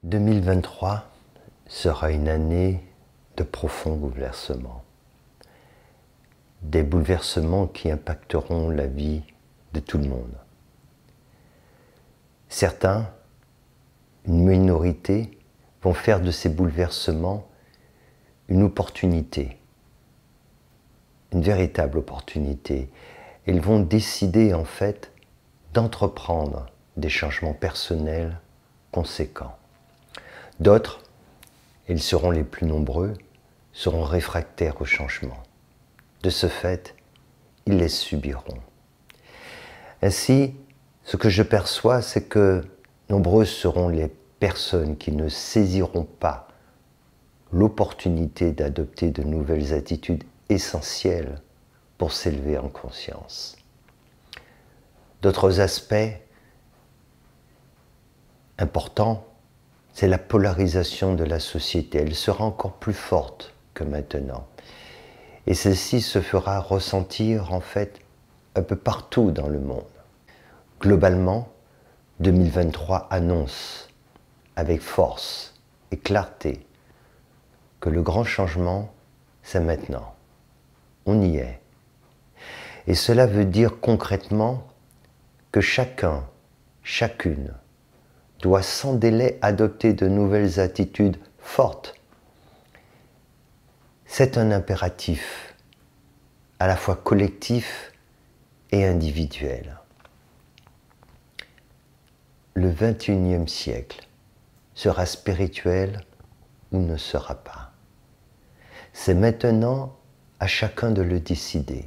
2023 sera une année de profonds bouleversements. Des bouleversements qui impacteront la vie de tout le monde. Certains, une minorité, vont faire de ces bouleversements une opportunité, une véritable opportunité. Ils vont décider en fait d'entreprendre des changements personnels conséquents. D'autres, et ils seront les plus nombreux, seront réfractaires au changement. De ce fait, ils les subiront. Ainsi, ce que je perçois, c'est que nombreuses seront les personnes qui ne saisiront pas l'opportunité d'adopter de nouvelles attitudes essentielles pour s'élever en conscience. D'autres aspects importants, c'est la polarisation de la société. Elle sera encore plus forte que maintenant. Et celle-ci se fera ressentir en fait un peu partout dans le monde. Globalement, 2023 annonce avec force et clarté que le grand changement, c'est maintenant. On y est. Et cela veut dire concrètement que chacun, chacune, doit sans délai adopter de nouvelles attitudes fortes. C'est un impératif, à la fois collectif et individuel. Le 21e siècle sera spirituel ou ne sera pas. C'est maintenant à chacun de le décider.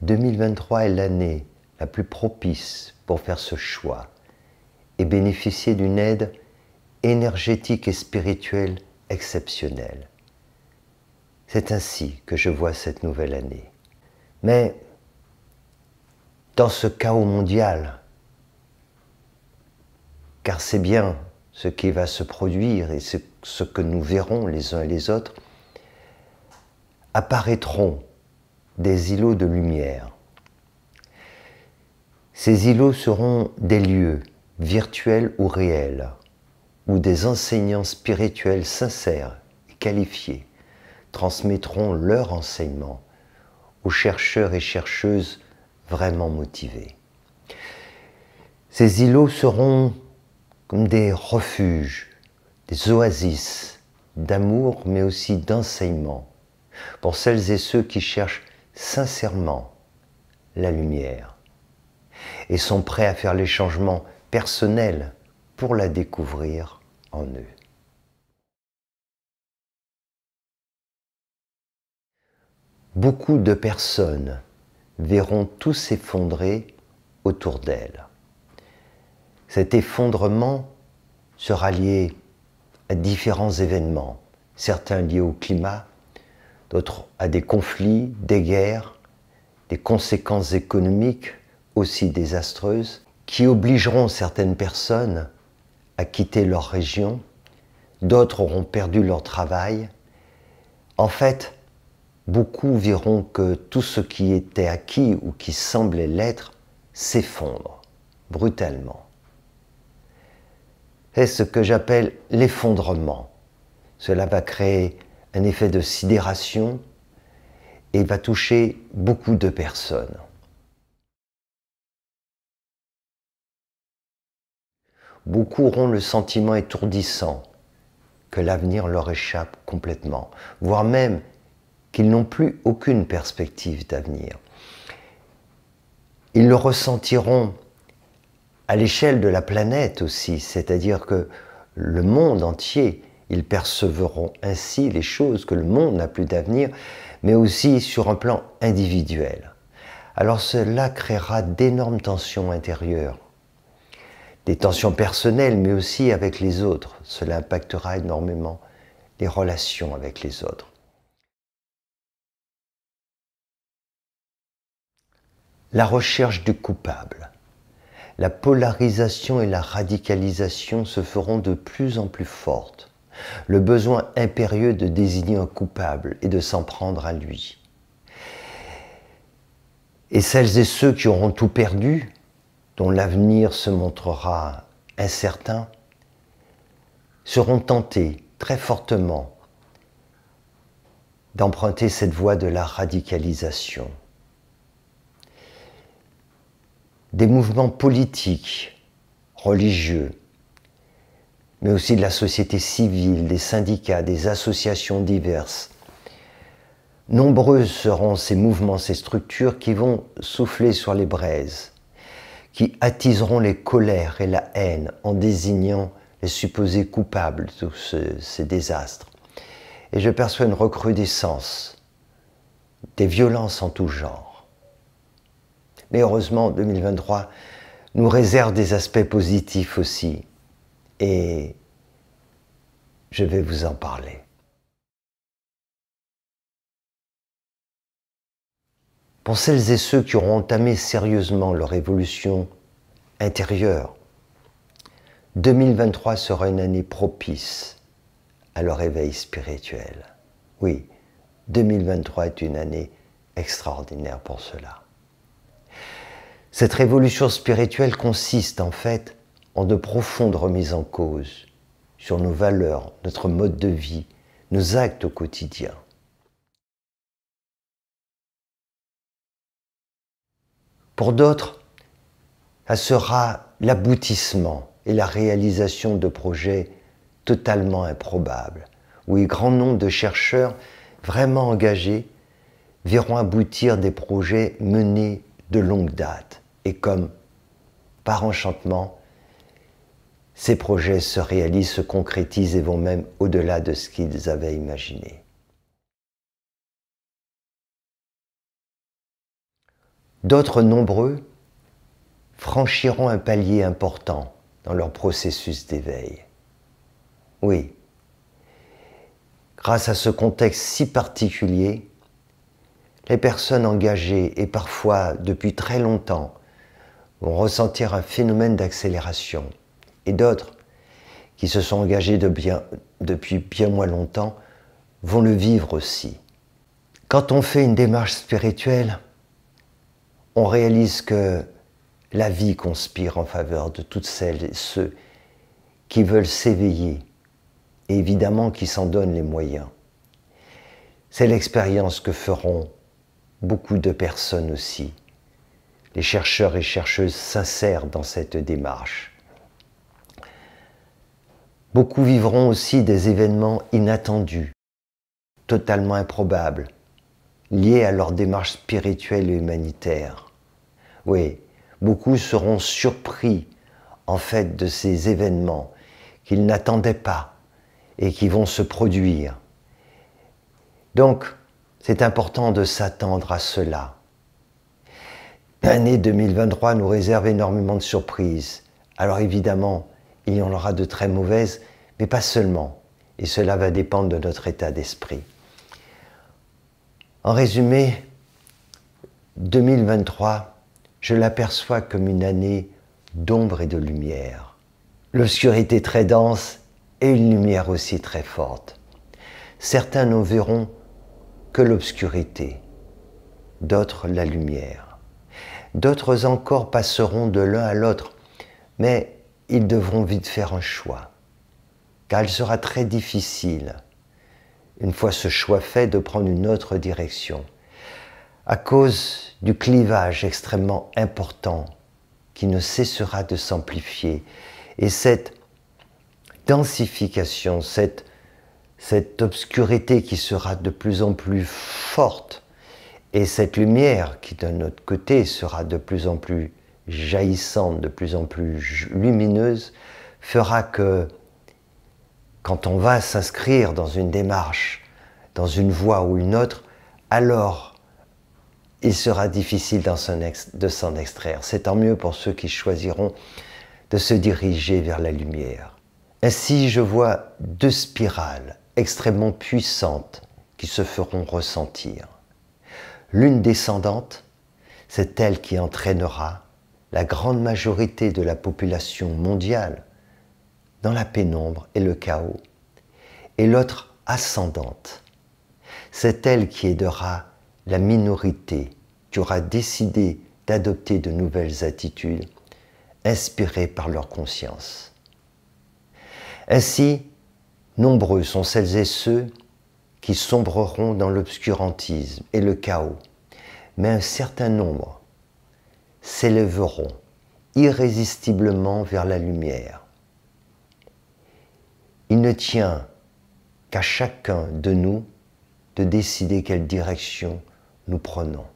2023 est l'année la plus propice pour faire ce choix et bénéficier d'une aide énergétique et spirituelle exceptionnelle. C'est ainsi que je vois cette nouvelle année. Mais dans ce chaos mondial, car c'est bien ce qui va se produire et ce que nous verrons les uns et les autres, apparaîtront des îlots de lumière. Ces îlots seront des lieux virtuels ou réels, où des enseignants spirituels sincères et qualifiés transmettront leur enseignement aux chercheurs et chercheuses vraiment motivés. Ces îlots seront comme des refuges, des oasis d'amour, mais aussi d'enseignement, pour celles et ceux qui cherchent sincèrement la lumière et sont prêts à faire les changements personnels pour la découvrir en eux. Beaucoup de personnes verront tout s'effondrer autour d'elles. Cet effondrement sera lié à différents événements, certains liés au climat, d'autres à des conflits, des guerres, des conséquences économiques aussi désastreuses, qui obligeront certaines personnes à quitter leur région, d'autres auront perdu leur travail. En fait, beaucoup verront que tout ce qui était acquis ou qui semblait l'être s'effondre brutalement. C'est ce que j'appelle l'effondrement. Cela va créer un effet de sidération et va toucher beaucoup de personnes. Beaucoup auront le sentiment étourdissant que l'avenir leur échappe complètement, voire même qu'ils n'ont plus aucune perspective d'avenir. Ils le ressentiront à l'échelle de la planète aussi, c'est-à-dire que le monde entier, ils percevront ainsi les choses, que le monde n'a plus d'avenir, mais aussi sur un plan individuel. Alors cela créera d'énormes tensions intérieures, des tensions personnelles, mais aussi avec les autres. Cela impactera énormément les relations avec les autres. La recherche du coupable. La polarisation et la radicalisation se feront de plus en plus fortes. Le besoin impérieux de désigner un coupable et de s'en prendre à lui. Et celles et ceux qui auront tout perdu, dont l'avenir se montrera incertain, seront tentés très fortement d'emprunter cette voie de la radicalisation. Des mouvements politiques, religieux, mais aussi de la société civile, des syndicats, des associations diverses. Nombreux seront ces mouvements, ces structures qui vont souffler sur les braises, qui attiseront les colères et la haine en désignant les supposés coupables de tous ces désastres. Et je perçois une recrudescence des violences en tout genre. Mais heureusement, 2023 nous réserve des aspects positifs aussi. Et je vais vous en parler. Pour celles et ceux qui auront entamé sérieusement leur évolution intérieure, 2023 sera une année propice à leur éveil spirituel. Oui, 2023 est une année extraordinaire pour cela. Cette révolution spirituelle consiste en fait en de profondes remises en cause sur nos valeurs, notre mode de vie, nos actes au quotidien. Pour d'autres, ça sera l'aboutissement et la réalisation de projets totalement improbables. Oui, grand nombre de chercheurs vraiment engagés verront aboutir des projets menés de longue date. Et comme par enchantement, ces projets se réalisent, se concrétisent et vont même au-delà de ce qu'ils avaient imaginé. D'autres nombreux franchiront un palier important dans leur processus d'éveil. Oui, grâce à ce contexte si particulier, les personnes engagées et parfois depuis très longtemps vont ressentir un phénomène d'accélération et d'autres qui se sont engagés depuis bien moins longtemps vont le vivre aussi. Quand on fait une démarche spirituelle, on réalise que la vie conspire en faveur de toutes celles et ceux qui veulent s'éveiller et évidemment qui s'en donnent les moyens. C'est l'expérience que feront beaucoup de personnes aussi, les chercheurs et chercheuses sincères dans cette démarche. Beaucoup vivront aussi des événements inattendus, totalement improbables, liés à leur démarche spirituelle et humanitaire. Oui, beaucoup seront surpris en fait de ces événements qu'ils n'attendaient pas et qui vont se produire. Donc, c'est important de s'attendre à cela. L'année 2023 nous réserve énormément de surprises. Alors évidemment, il y en aura de très mauvaises, mais pas seulement. Et cela va dépendre de notre état d'esprit. En résumé, 2023, je l'aperçois comme une année d'ombre et de lumière. L'obscurité très dense et une lumière aussi très forte. Certains ne verront que l'obscurité, d'autres la lumière. D'autres encore passeront de l'un à l'autre, mais ils devront vite faire un choix, car il sera très difficile, une fois ce choix fait, de prendre une autre direction, à cause du clivage extrêmement important qui ne cessera de s'amplifier. Et cette densification, cette obscurité qui sera de plus en plus forte, et cette lumière qui d'un autre côté sera de plus en plus jaillissante, de plus en plus lumineuse, fera que quand on va s'inscrire dans une démarche, dans une voie ou une autre, alors il sera difficile de s'en extraire. C'est tant mieux pour ceux qui choisiront de se diriger vers la lumière. Ainsi, je vois deux spirales extrêmement puissantes qui se feront ressentir. L'une descendante, c'est elle qui entraînera la grande majorité de la population mondiale dans la pénombre et le chaos. Et l'autre ascendante, c'est elle qui aidera la minorité qui aura décidé d'adopter de nouvelles attitudes inspirées par leur conscience. Ainsi, Nombreux sont celles et ceux qui sombreront dans l'obscurantisme et le chaos, mais un certain nombre s'élèveront irrésistiblement vers la lumière. Il ne tient qu'à chacun de nous de décider quelle direction nous prenons.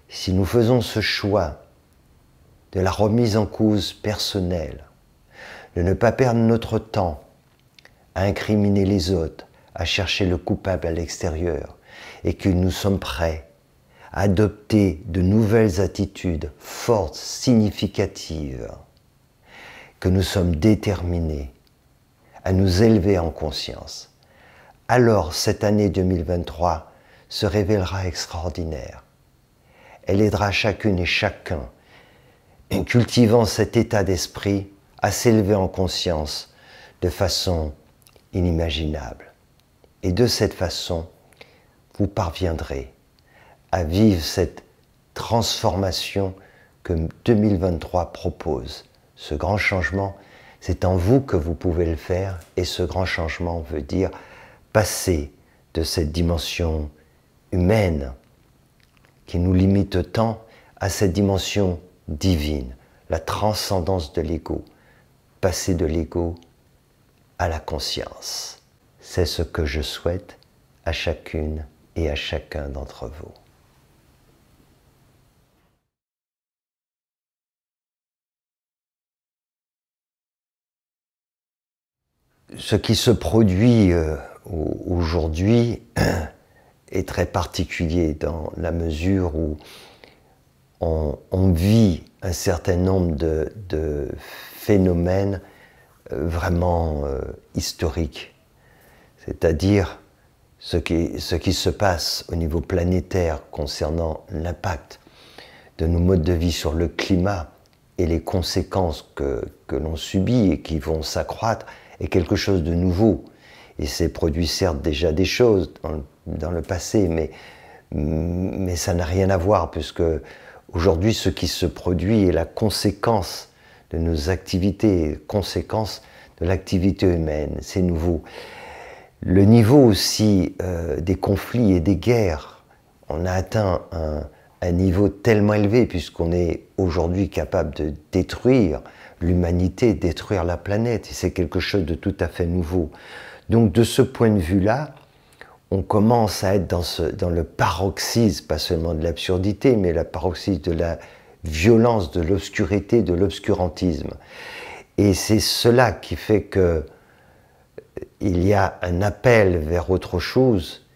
Si nous faisons ce choix de la remise en cause personnelle, de ne pas perdre notre temps à incriminer les autres, à chercher le coupable à l'extérieur, et que nous sommes prêts à adopter de nouvelles attitudes fortes, significatives, que nous sommes déterminés à nous élever en conscience, alors cette année 2023 se révélera extraordinaire. Elle aidera chacune et chacun, en cultivant cet état d'esprit, à s'élever en conscience de façon inimaginable. Et de cette façon, vous parviendrez à vivre cette transformation que 2023 propose. Ce grand changement, c'est en vous que vous pouvez le faire, et ce grand changement veut dire passer de cette dimension humaine qui nous limite tant à cette dimension divine, la transcendance de l'ego, passer de l'ego à la conscience. C'est ce que je souhaite à chacune et à chacun d'entre vous. Ce qui se produit aujourd'hui est très particulier dans la mesure où on vit un certain nombre de phénomènes vraiment historiques. C'est-à-dire ce qui se passe au niveau planétaire concernant l'impact de nos modes de vie sur le climat et les conséquences que l'on subit et qui vont s'accroître est quelque chose de nouveau. Il s'est produit certes déjà des choses dans le passé, mais ça n'a rien à voir, puisque aujourd'hui ce qui se produit est la conséquence de nos activités, conséquence de l'activité humaine, c'est nouveau. Le niveau aussi des conflits et des guerres, on a atteint un niveau tellement élevé, puisqu'on est aujourd'hui capable de détruire l'humanité, détruire la planète, et c'est quelque chose de tout à fait nouveau. Donc de ce point de vue-là, on commence à être dans le paroxysme, pas seulement de l'absurdité, mais le paroxysme de la violence, de l'obscurité, de l'obscurantisme. Et c'est cela qui fait que il y a un appel vers autre chose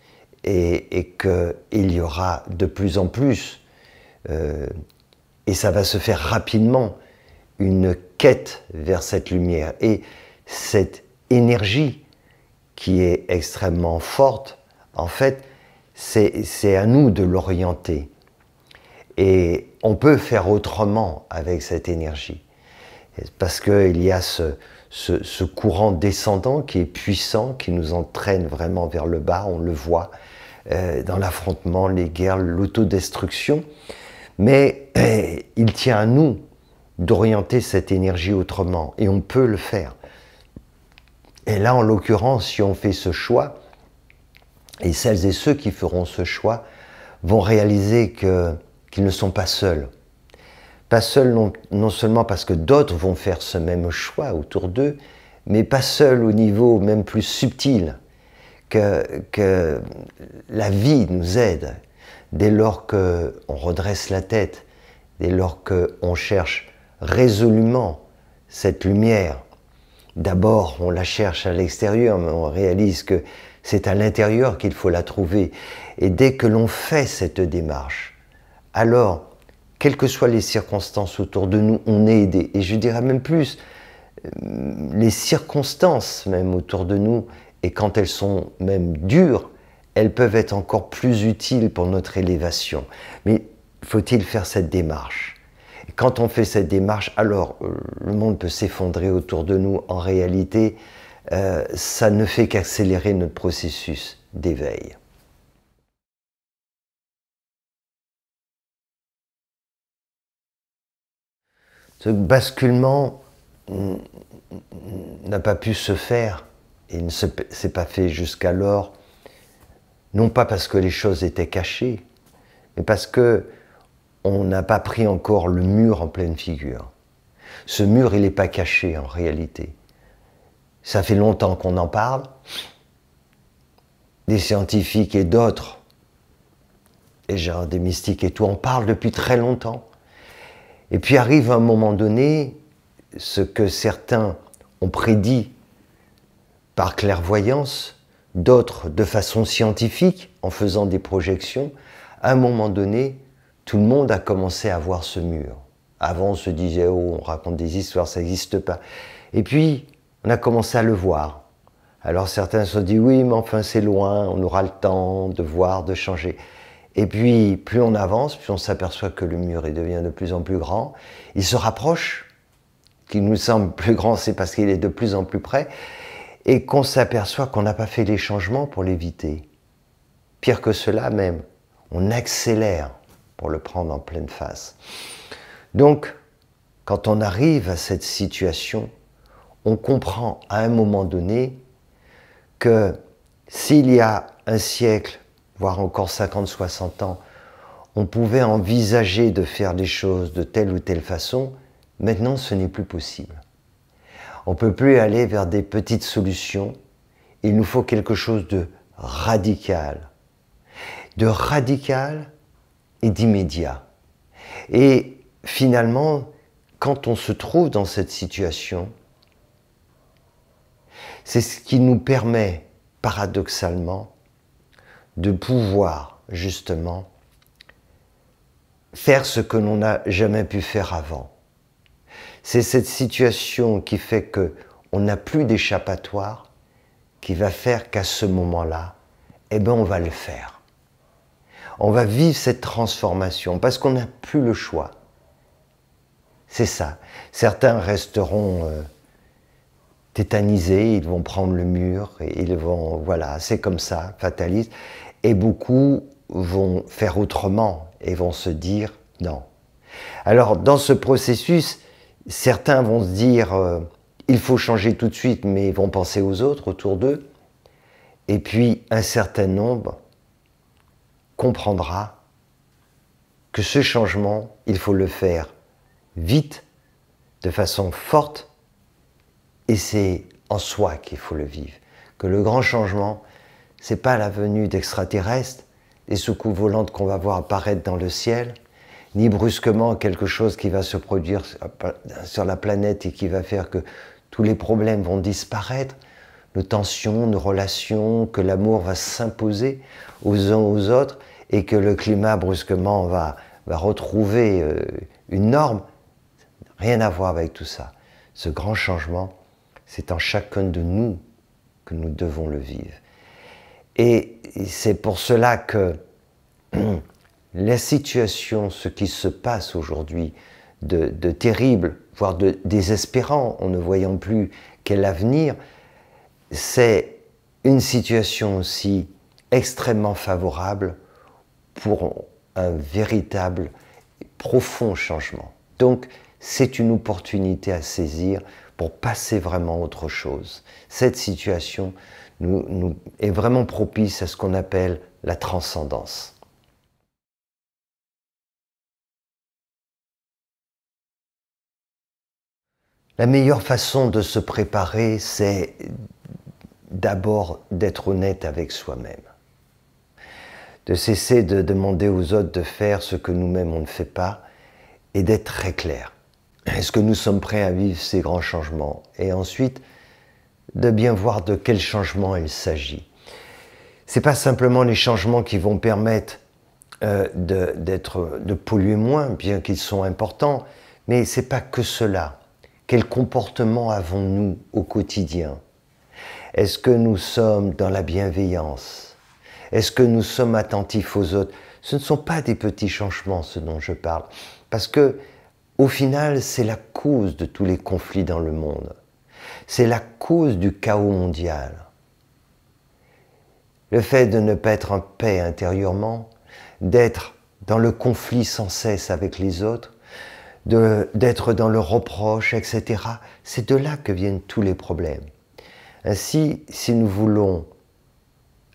et qu'il y aura de plus en plus, et ça va se faire rapidement, une quête vers cette lumière. Et cette énergie qui est extrêmement forte, en fait, c'est à nous de l'orienter. Et on peut faire autrement avec cette énergie. Parce qu'il y a ce courant descendant qui est puissant, qui nous entraîne vraiment vers le bas, on le voit dans l'affrontement, les guerres, l'autodestruction. Mais il tient à nous d'orienter cette énergie autrement, et on peut le faire. Et là, en l'occurrence, si on fait ce choix, et celles et ceux qui feront ce choix vont réaliser qu'ils ne sont pas seuls. Pas seuls non seulement parce que d'autres vont faire ce même choix autour d'eux, mais pas seuls au niveau même plus subtil, que la vie nous aide dès lors qu'on redresse la tête, dès lors qu'on cherche résolument cette lumière. D'abord, on la cherche à l'extérieur, mais on réalise que c'est à l'intérieur qu'il faut la trouver. Et dès que l'on fait cette démarche, alors, quelles que soient les circonstances autour de nous, on est aidé. Et je dirais même plus, les circonstances même autour de nous, et quand elles sont même dures, elles peuvent être encore plus utiles pour notre élévation. Mais faut-il faire cette démarche ? Et quand on fait cette démarche, alors le monde peut s'effondrer autour de nous. En réalité, ça ne fait qu'accélérer notre processus d'éveil. Ce basculement n'a pas pu se faire Et il ne s'est pas fait jusqu'alors, non pas parce que les choses étaient cachées, mais parce que on n'a pas pris encore le mur en pleine figure. Ce mur, il n'est pas caché en réalité. Ça fait longtemps qu'on en parle, des scientifiques et d'autres, et genre des mystiques et tout, en parlent depuis très longtemps. Et puis arrive un moment donné, ce que certains ont prédit par clairvoyance, d'autres de façon scientifique, en faisant des projections, à un moment donné, tout le monde a commencé à voir ce mur. Avant, on se disait, oh, on raconte des histoires, ça n'existe pas. Et puis, on a commencé à le voir. Alors certains se sont dit, oui, mais enfin c'est loin, on aura le temps de voir, de changer. Et puis, plus on avance, plus on s'aperçoit que le mur il devient de plus en plus grand. Il se rapproche, qu'il nous semble plus grand, c'est parce qu'il est de plus en plus près, et qu'on s'aperçoit qu'on n'a pas fait les changements pour l'éviter. Pire que cela même, on accélère pour le prendre en pleine face. Donc, quand on arrive à cette situation, on comprend à un moment donné que s'il y a un siècle, voire encore 50, 60 ans, on pouvait envisager de faire des choses de telle ou telle façon, maintenant ce n'est plus possible. On ne peut plus aller vers des petites solutions, il nous faut quelque chose de radical et d'immédiat. Et finalement, quand on se trouve dans cette situation, c'est ce qui nous permet, paradoxalement, de pouvoir, justement, faire ce que l'on n'a jamais pu faire avant. C'est cette situation qui fait qu'on n'a plus d'échappatoire, qui va faire qu'à ce moment-là, eh ben on va le faire. On va vivre cette transformation, parce qu'on n'a plus le choix. C'est ça. Certains resteront tétanisés, ils vont prendre le mur, et ils vont, voilà, c'est comme ça, fatalistes. Et beaucoup vont faire autrement et vont se dire non. Alors, dans ce processus, certains vont se dire il faut changer tout de suite, mais ils vont penser aux autres autour d'eux. Et puis, un certain nombre comprendra que ce changement, il faut le faire vite, de façon forte, et c'est en soi qu'il faut le vivre. Que le grand changement, c'est pas la venue d'extraterrestres, des soucoupes volantes qu'on va voir apparaître dans le ciel, ni brusquement quelque chose qui va se produire sur la planète et qui va faire que tous les problèmes vont disparaître, nos tensions, nos relations, que l'amour va s'imposer aux uns aux autres et que le climat brusquement va retrouver une norme. Rien à voir avec tout ça. Ce grand changement, c'est en chacun de nous que nous devons le vivre. Et c'est pour cela que la situation, ce qui se passe aujourd'hui, de terrible, voire de désespérant, en ne voyant plus quel avenir, c'est une situation aussi extrêmement favorable pour un véritable, profond changement. Donc, c'est une opportunité à saisir pour passer vraiment à autre chose. Cette situation est vraiment propice à ce qu'on appelle la transcendance. La meilleure façon de se préparer, c'est d'abord d'être honnête avec soi-même. De cesser de demander aux autres de faire ce que nous-mêmes on ne fait pas et d'être très clair. Est-ce que nous sommes prêts à vivre ces grands changements? Et ensuite, de bien voir de quel changement il s'agit. Ce n'est pas simplement les changements qui vont permettre de polluer moins, bien qu'ils soient importants, mais ce n'est pas que cela. Quel comportement avons-nous au quotidien? Est-ce que nous sommes dans la bienveillance? Est-ce que nous sommes attentifs aux autres? Ce ne sont pas des petits changements, ce dont je parle, parce que au final, c'est la cause de tous les conflits dans le monde. C'est la cause du chaos mondial. Le fait de ne pas être en paix intérieurement, d'être dans le conflit sans cesse avec les autres, d'être dans le reproche, etc. C'est de là que viennent tous les problèmes. Ainsi, si nous voulons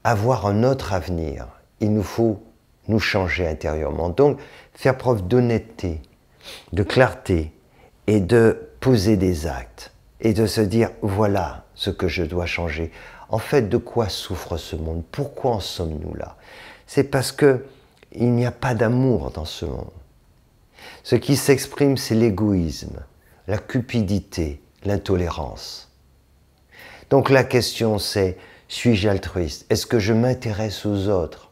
avoir un autre avenir, il nous faut nous changer intérieurement. Donc, faire preuve d'honnêteté, de clarté et de poser des actes et de se dire, voilà ce que je dois changer. En fait, de quoi souffre ce monde? Pourquoi en sommes-nous là? C'est parce qu'il n'y a pas d'amour dans ce monde. Ce qui s'exprime, c'est l'égoïsme, la cupidité, l'intolérance. Donc la question c'est, suis-je altruiste? Est-ce que je m'intéresse aux autres?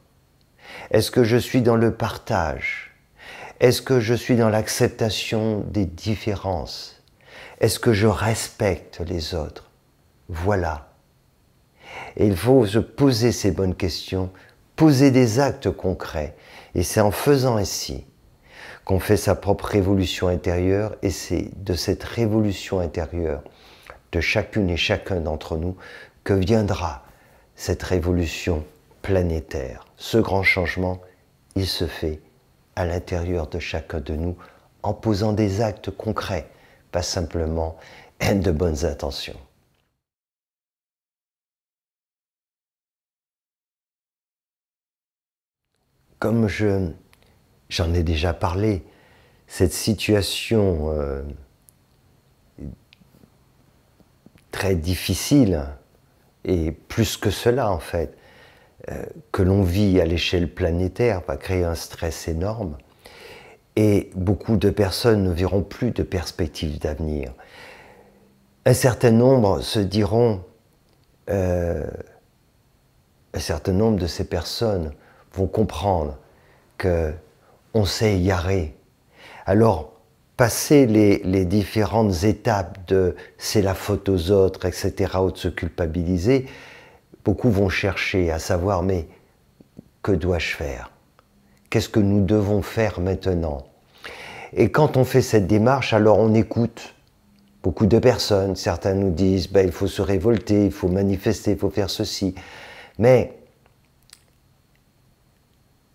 Est-ce que je suis dans le partage? Est-ce que je suis dans l'acceptation des différences? Est-ce que je respecte les autres? Voilà. Et il faut se poser ces bonnes questions, poser des actes concrets. Et c'est en faisant ainsi qu'on fait sa propre révolution intérieure, et c'est de cette révolution intérieure de chacune et chacun d'entre nous que viendra cette révolution planétaire. Ce grand changement, il se fait à l'intérieur de chacun de nous en posant des actes concrets, pas simplement de bonnes intentions. Comme j'en ai déjà parlé, cette situation très difficile, et plus que cela en fait, que l'on vit à l'échelle planétaire va créer un stress énorme, et beaucoup de personnes ne verront plus de perspectives d'avenir. Un certain nombre se diront, un certain nombre de ces personnes vont comprendre qu'on s'est égaré. Alors, passer les différentes étapes de « c'est la faute aux autres », etc., ou de se culpabiliser, beaucoup vont chercher à savoir « mais que dois-je faire? Qu'est-ce que nous devons faire maintenant ?» Et quand on fait cette démarche, alors on écoute beaucoup de personnes. Certains nous disent ben, « il faut se révolter, il faut manifester, il faut faire ceci ». Mais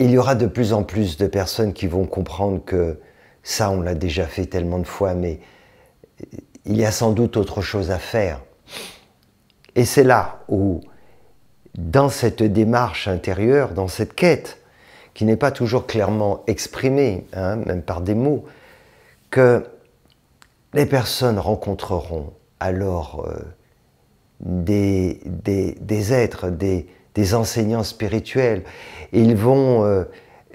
il y aura de plus en plus de personnes qui vont comprendre que ça, on l'a déjà fait tellement de fois, mais il y a sans doute autre chose à faire. Et c'est là où, dans cette démarche intérieure, dans cette quête, qui n'est pas toujours clairement exprimée, hein, même par des mots, que les personnes rencontreront alors des êtres, des enseignants spirituels. Et ils vont,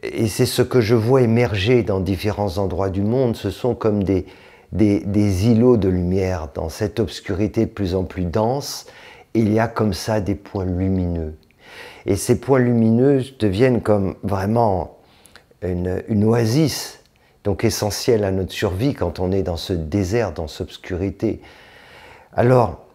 et c'est ce que je vois émerger dans différents endroits du monde, ce sont comme des îlots de lumière dans cette obscurité de plus en plus dense. Il y a comme ça des points lumineux. Et ces points lumineux deviennent comme vraiment une oasis, donc essentielle à notre survie quand on est dans ce désert, dans cette obscurité. Alors,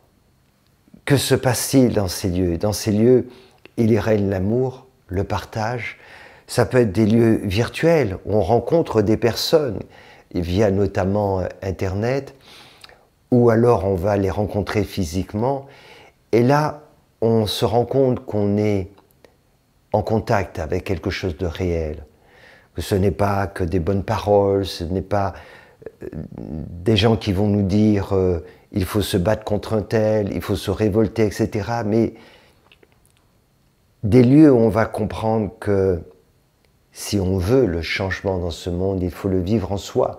que se passe-t-il dans ces lieux? Dans ces lieux, il y règne l'amour, le partage. Ça peut être des lieux virtuels où on rencontre des personnes via notamment Internet, ou alors on va les rencontrer physiquement. Et là, on se rend compte qu'on est en contact avec quelque chose de réel. Que ce n'est pas que des bonnes paroles, ce n'est pas des gens qui vont nous dire il faut se battre contre un tel, il faut se révolter, etc. Mais des lieux où on va comprendre que si on veut le changement dans ce monde, il faut le vivre en soi.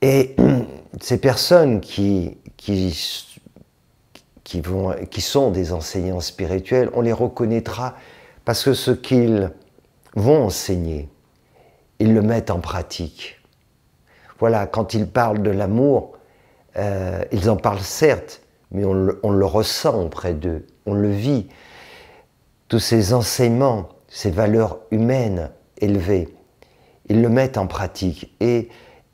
Et ces personnes qui sont des enseignants spirituels, on les reconnaîtra parce que ce qu'ils vont enseigner, ils le mettent en pratique. Voilà, quand ils parlent de l'amour, ils en parlent certes, mais on le ressent auprès d'eux, on le vit. Tous ces enseignements, ces valeurs humaines élevées, ils le mettent en pratique. Et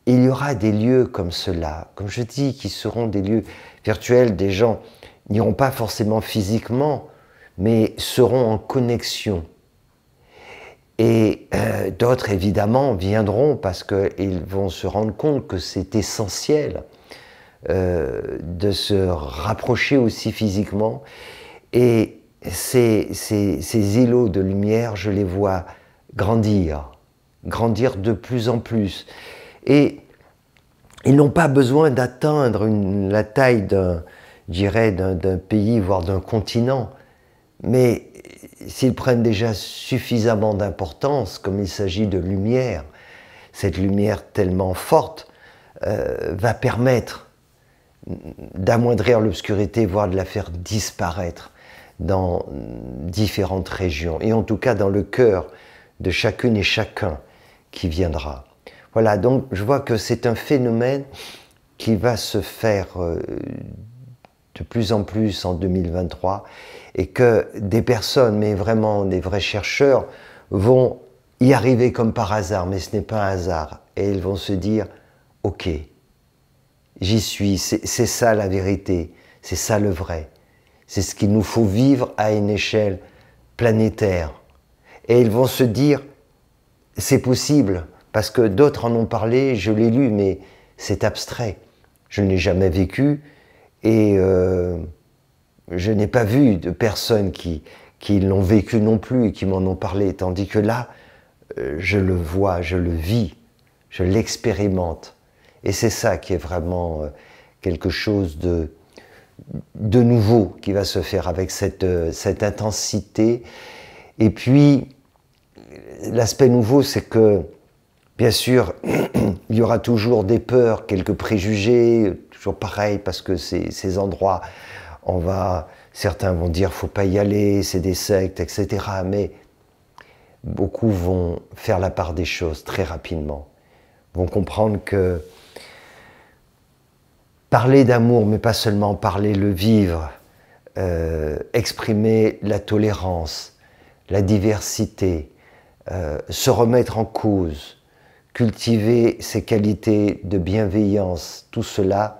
il y aura des lieux comme cela, comme je dis, qui seront des lieux virtuels. Des gens n'iront pas forcément physiquement, mais seront en connexion. Et d'autres, évidemment, viendront parce qu'ils vont se rendre compte que c'est essentiel de se rapprocher aussi physiquement. Et ces îlots de lumière, je les vois grandir de plus en plus. Et ils n'ont pas besoin d'atteindre la taille je dirais, d'un pays, voire d'un continent. Mais s'ils prennent déjà suffisamment d'importance, comme il s'agit de lumière, cette lumière tellement forte va permettre d'amoindrir l'obscurité, voire de la faire disparaître dans différentes régions, et en tout cas dans le cœur de chacune et chacun qui viendra. Voilà, donc je vois que c'est un phénomène qui va se faire de plus en plus en 2023, et que des personnes, mais vraiment des vrais chercheurs, vont y arriver comme par hasard, mais ce n'est pas un hasard, et ils vont se dire « Ok, j'y suis, c'est ça la vérité, c'est ça le vrai, c'est ce qu'il nous faut vivre à une échelle planétaire. » Et ils vont se dire « C'est possible », parce que d'autres en ont parlé, je l'ai lu, mais c'est abstrait. Je ne l'ai jamais vécu, et je n'ai pas vu de personnes qui l'ont vécu non plus et qui m'en ont parlé, tandis que là, je le vois, je le vis, je l'expérimente. Et c'est ça qui est vraiment quelque chose de nouveau qui va se faire avec cette intensité. Et puis, l'aspect nouveau, c'est que, bien sûr, il y aura toujours des peurs, quelques préjugés, toujours pareil, parce que ces endroits, certains vont dire faut pas y aller, c'est des sectes, etc. Mais beaucoup vont faire la part des choses très rapidement, vont comprendre que parler d'amour, mais pas seulement parler, le vivre, exprimer la tolérance, la diversité, se remettre en cause, cultiver ces qualités de bienveillance, tout cela,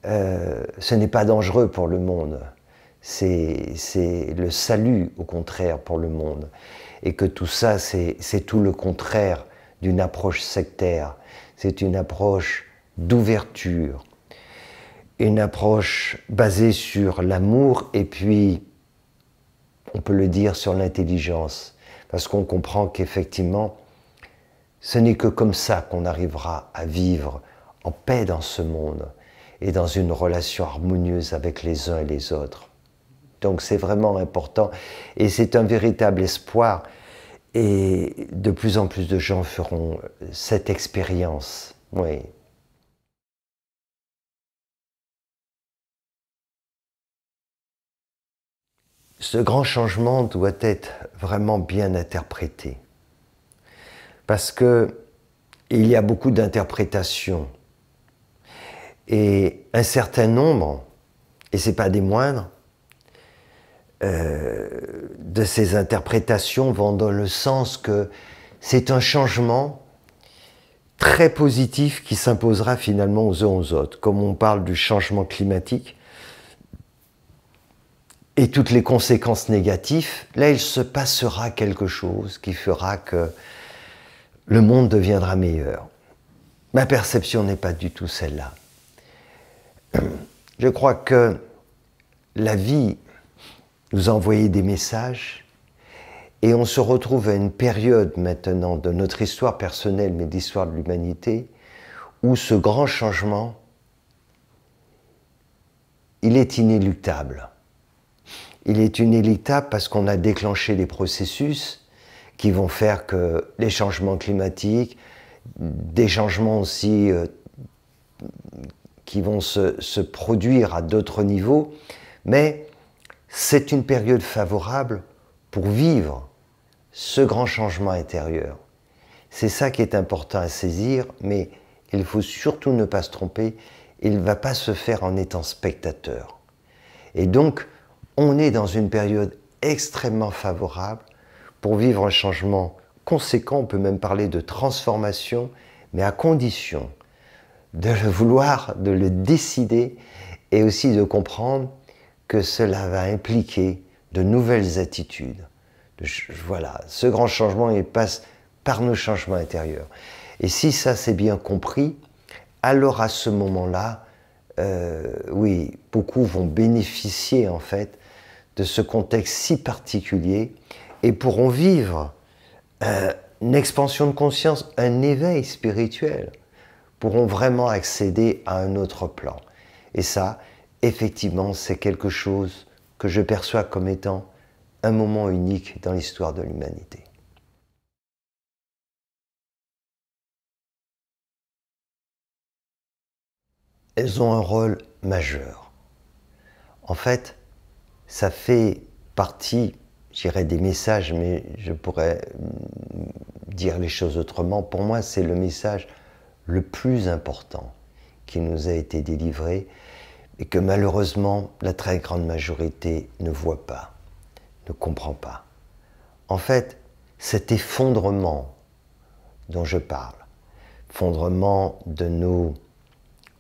ce n'est pas dangereux pour le monde. C'est le salut, au contraire, pour le monde. Et que tout ça, c'est tout le contraire d'une approche sectaire. C'est une approche d'ouverture, une approche basée sur l'amour et puis, on peut le dire, sur l'intelligence. Parce qu'on comprend qu'effectivement, ce n'est que comme ça qu'on arrivera à vivre en paix dans ce monde et dans une relation harmonieuse avec les uns et les autres. Donc c'est vraiment important et c'est un véritable espoir, et de plus en plus de gens feront cette expérience. Oui. Ce grand changement doit être vraiment bien interprété, parce que il y a beaucoup d'interprétations, et un certain nombre, et ce n'est pas des moindres, de ces interprétations vont dans le sens que c'est un changement très positif qui s'imposera finalement aux uns aux autres. Comme on parle du changement climatique et toutes les conséquences négatives, là il se passera quelque chose qui fera que le monde deviendra meilleur. Ma perception n'est pas du tout celle-là. Je crois que la vie nous a envoyé des messages, et on se retrouve à une période maintenant de notre histoire personnelle, mais d'histoire de l'humanité, où ce grand changement, il est inéluctable. Il est inéluctable parce qu'on a déclenché des processus qui vont faire que les changements climatiques, des changements aussi qui vont se produire à d'autres niveaux, mais c'est une période favorable pour vivre ce grand changement intérieur. C'est ça qui est important à saisir, mais il ne faut surtout ne pas se tromper, il ne va pas se faire en étant spectateur. Et donc, on est dans une période extrêmement favorable pour vivre un changement conséquent, on peut même parler de transformation, mais à condition de le vouloir, de le décider, et aussi de comprendre que cela va impliquer de nouvelles attitudes. Voilà, ce grand changement, il passe par nos changements intérieurs. Et si ça c'est bien compris, alors à ce moment-là, oui, beaucoup vont bénéficier en fait de ce contexte si particulier et pourront vivre une expansion de conscience, un éveil spirituel, pourront vraiment accéder à un autre plan. Et ça, effectivement, c'est quelque chose que je perçois comme étant un moment unique dans l'histoire de l'humanité. Elles ont un rôle majeur. En fait, ça fait partie, je dirais, des messages, mais je pourrais dire les choses autrement. Pour moi, c'est le message le plus important qui nous a été délivré et que malheureusement, la très grande majorité ne voit pas, ne comprend pas. En fait, cet effondrement dont je parle, effondrement de nos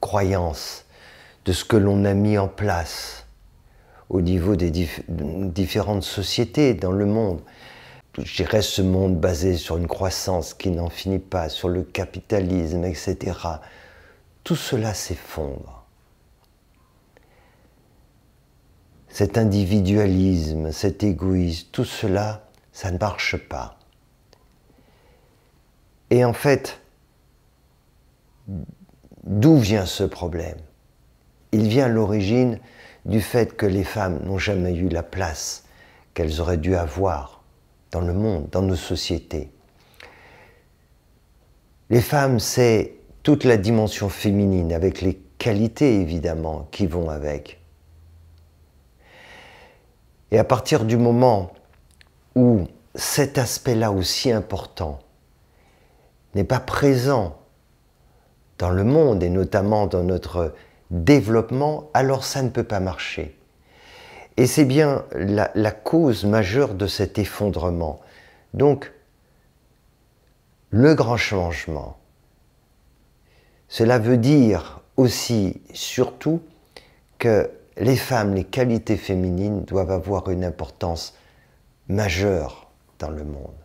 croyances, de ce que l'on a mis en place au niveau des différentes sociétés dans le monde. Je dirais ce monde basé sur une croissance qui n'en finit pas, sur le capitalisme, etc. Tout cela s'effondre. Cet individualisme, cet égoïsme, tout cela, ça ne marche pas. Et en fait, d'où vient ce problème? Il vient à l'origine du fait que les femmes n'ont jamais eu la place qu'elles auraient dû avoir dans le monde, dans nos sociétés. Les femmes, c'est toute la dimension féminine, avec les qualités évidemment qui vont avec. Et à partir du moment où cet aspect-là aussi important n'est pas présent dans le monde et notamment dans notre développement, alors ça ne peut pas marcher. Et c'est bien la cause majeure de cet effondrement. Donc, le grand changement, cela veut dire aussi, surtout, que les femmes, les qualités féminines doivent avoir une importance majeure dans le monde.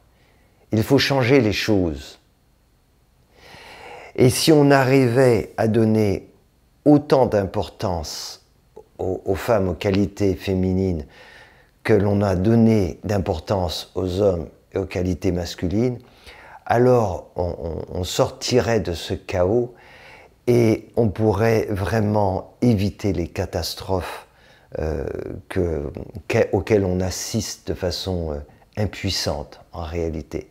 Il faut changer les choses. Et si on arrivait à donner autant d'importance aux femmes, aux qualités féminines, que l'on a donné d'importance aux hommes et aux qualités masculines, alors on sortirait de ce chaos et on pourrait vraiment éviter les catastrophes auxquelles on assiste de façon impuissante en réalité.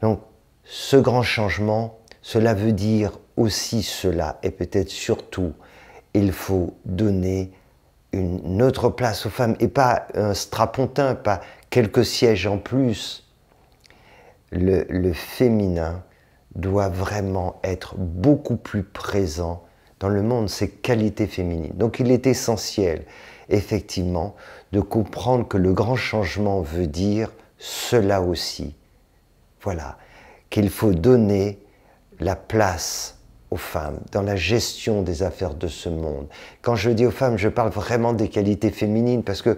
Donc ce grand changement, cela veut dire aussi cela, et peut-être surtout, il faut donner une autre place aux femmes, et pas un strapontin, pas quelques sièges en plus. Le féminin doit vraiment être beaucoup plus présent dans le monde, ses qualités féminines. Donc il est essentiel, effectivement, de comprendre que le grand changement veut dire cela aussi. Voilà, qu'il faut donner la place aux femmes dans la gestion des affaires de ce monde. Quand je dis aux femmes, je parle vraiment des qualités féminines parce que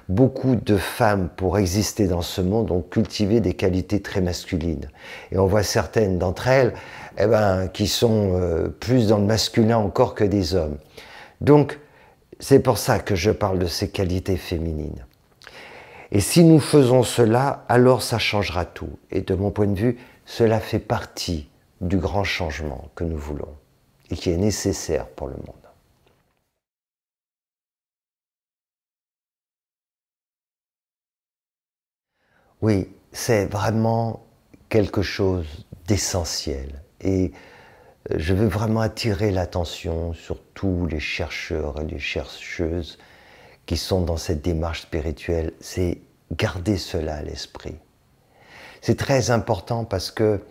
beaucoup de femmes, pour exister dans ce monde, ont cultivé des qualités très masculines. Et on voit certaines d'entre elles qui sont plus dans le masculin encore que des hommes. Donc, c'est pour ça que je parle de ces qualités féminines. Et si nous faisons cela, alors ça changera tout. Et de mon point de vue, cela fait partie du grand changement que nous voulons et qui est nécessaire pour le monde. Oui, c'est vraiment quelque chose d'essentiel et je veux vraiment attirer l'attention sur tous les chercheurs et les chercheuses qui sont dans cette démarche spirituelle, c'est garder cela à l'esprit. C'est très important parce que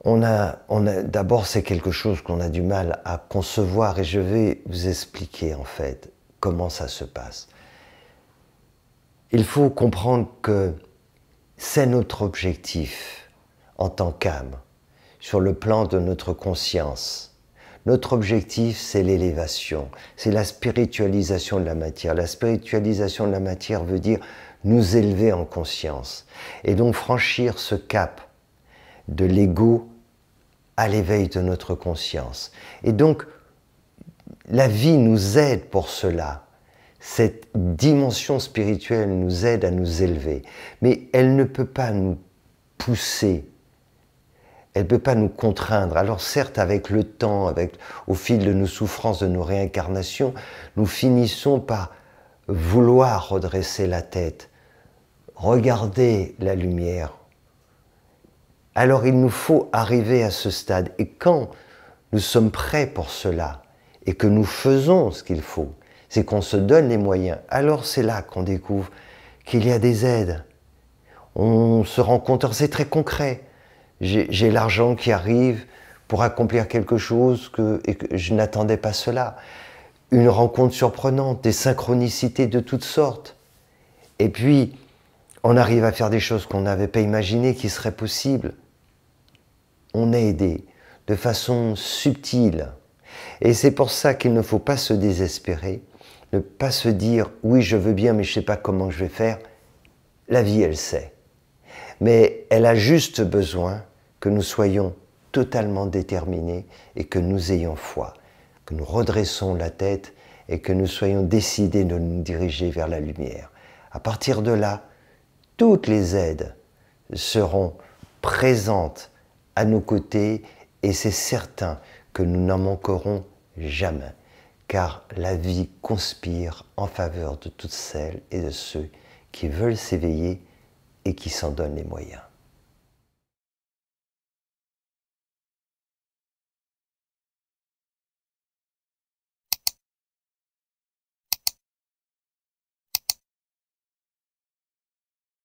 d'abord, c'est quelque chose qu'on a du mal à concevoir et je vais vous expliquer en fait comment ça se passe. Il faut comprendre que c'est notre objectif en tant qu'âme, sur le plan de notre conscience. Notre objectif, c'est l'élévation, c'est la spiritualisation de la matière. La spiritualisation de la matière veut dire nous élever en conscience et donc franchir ce cap de l'ego à l'éveil de notre conscience. Et donc, la vie nous aide pour cela. Cette dimension spirituelle nous aide à nous élever. Mais elle ne peut pas nous pousser Elle ne peut pas nous contraindre. Alors certes, avec le temps, au fil de nos souffrances, de nos réincarnations, nous finissons par vouloir redresser la tête, regarder la lumière. Alors il nous faut arriver à ce stade. Et quand nous sommes prêts pour cela et que nous faisons ce qu'il faut, c'est qu'on se donne les moyens. Alors c'est là qu'on découvre qu'il y a des aides. On se rend compte, c'est très concret. J'ai l'argent qui arrive pour accomplir quelque chose et que je n'attendais pas cela. Une rencontre surprenante, des synchronicités de toutes sortes. Et puis, on arrive à faire des choses qu'on n'avait pas imaginées qui seraient possibles. On est aidé de façon subtile. Et c'est pour ça qu'il ne faut pas se désespérer, ne pas se dire « oui, je veux bien, mais je ne sais pas comment je vais faire ». La vie, elle sait. Mais elle a juste besoin que nous soyons totalement déterminés et que nous ayons foi, que nous redressons la tête et que nous soyons décidés de nous diriger vers la lumière. À partir de là, toutes les aides seront présentes à nos côtés et c'est certain que nous n'en manquerons jamais, car la vie conspire en faveur de toutes celles et de ceux qui veulent s'éveiller et qui s'en donnent les moyens.